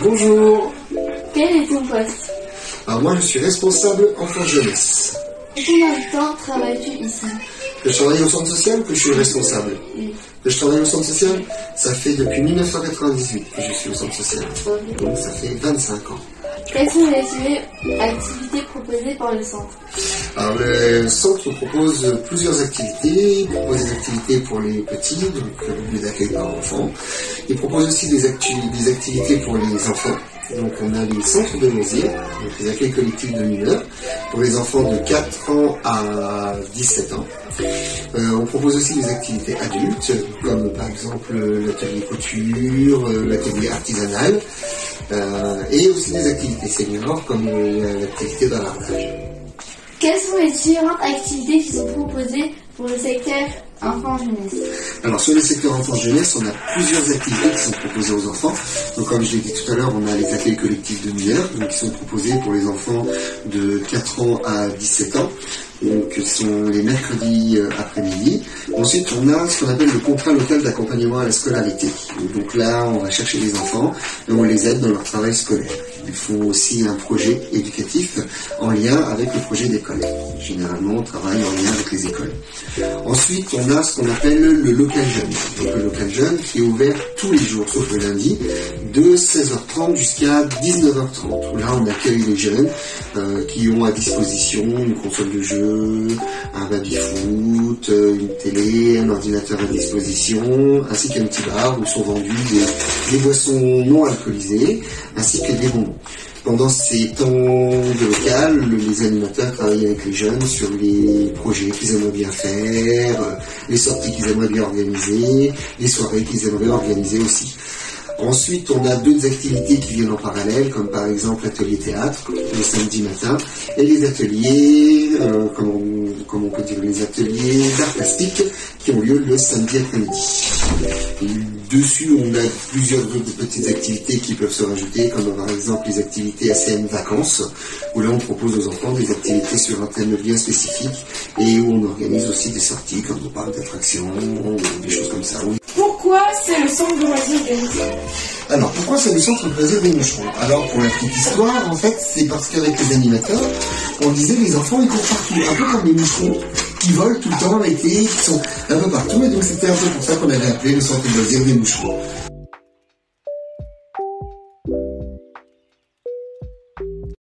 Bonjour. Quel est ton poste? Alors moi je suis responsable enfant-jeunesse. Combien de temps travailles-tu ici? Que je travaille au centre social ou que je suis responsable? Oui. Que je travaille au centre social, ça fait depuis 1998 que je suis au centre social. Ok. Donc ça fait 25 ans. Quelles sont les activités proposées par le centre? Alors le centre propose plusieurs activités. Il propose des activités pour les petits, donc le lieu d'accueil par enfants. Il propose aussi des activités pour les enfants. Donc on a les centres de loisirs, donc les accueils collectifs de mineurs, pour les enfants de 4 ans à 17 ans. On propose aussi des activités adultes, comme par exemple l'atelier couture, l'atelier artisanal, et aussi des activités seniors, comme l'activité bavardages. Quelles sont les différentes activités qui sont proposées pour le secteur enfant-jeunesse? Alors sur le secteur enfant-jeunesse, on a plusieurs activités qui sont proposées aux enfants. Donc comme je l'ai dit tout à l'heure, on a les accueils collectifs de mineurs, donc qui sont proposés pour les enfants de 4 ans à 17 ans. Donc ce sont les mercredis après-midi. Ensuite on a ce qu'on appelle le contrat local d'accompagnement à la scolarité. Donc là on va chercher les enfants et on les aide dans leur travail scolaire. Ils font aussi un projet éducatif en lien avec le projet d'école. Généralement on travaille en lien avec les écoles. Ensuite on a ce qu'on appelle le local jeune. Donc le local jeune qui est ouvert tous les jours sauf le lundi de 16h30 jusqu'à 19h30. Là on accueille les jeunes qui ont à disposition une console de jeu, un baby-foot, une télé, un ordinateur à disposition, ainsi qu'un petit bar où sont vendues des boissons non alcoolisées, ainsi que des bonbons. Pendant ces temps de local, les animateurs travaillent avec les jeunes sur les projets qu'ils aimeraient bien faire, les sorties qu'ils aimeraient bien organiser, les soirées qu'ils aimeraient organiser aussi. Ensuite, on a d'autres activités qui viennent en parallèle, comme par exemple l'atelier théâtre, le samedi matin, et les ateliers, comme on peut dire, les ateliers d'art plastique qui ont lieu le samedi après-midi. Dessus, on a plusieurs autres petites activités qui peuvent se rajouter, comme par exemple les activités ACM vacances, où là on propose aux enfants des activités sur un thème bien spécifique, et où on organise aussi des sorties, comme on parle d'attractions, ou des choses comme ça. Pourquoi c'est le centre de loisirs des moucherons? Alors, pourquoi c'est le centre de loisirs des moucherons? Alors, pour la petite histoire, en fait, c'est parce qu'avec les animateurs, on disait les enfants, ils courent partout, un peu comme les moucherons, qui volent tout le temps l'été, qui sont un peu partout, et donc c'était un peu pour ça qu'on avait appelé le centre de loisirs des moucherons.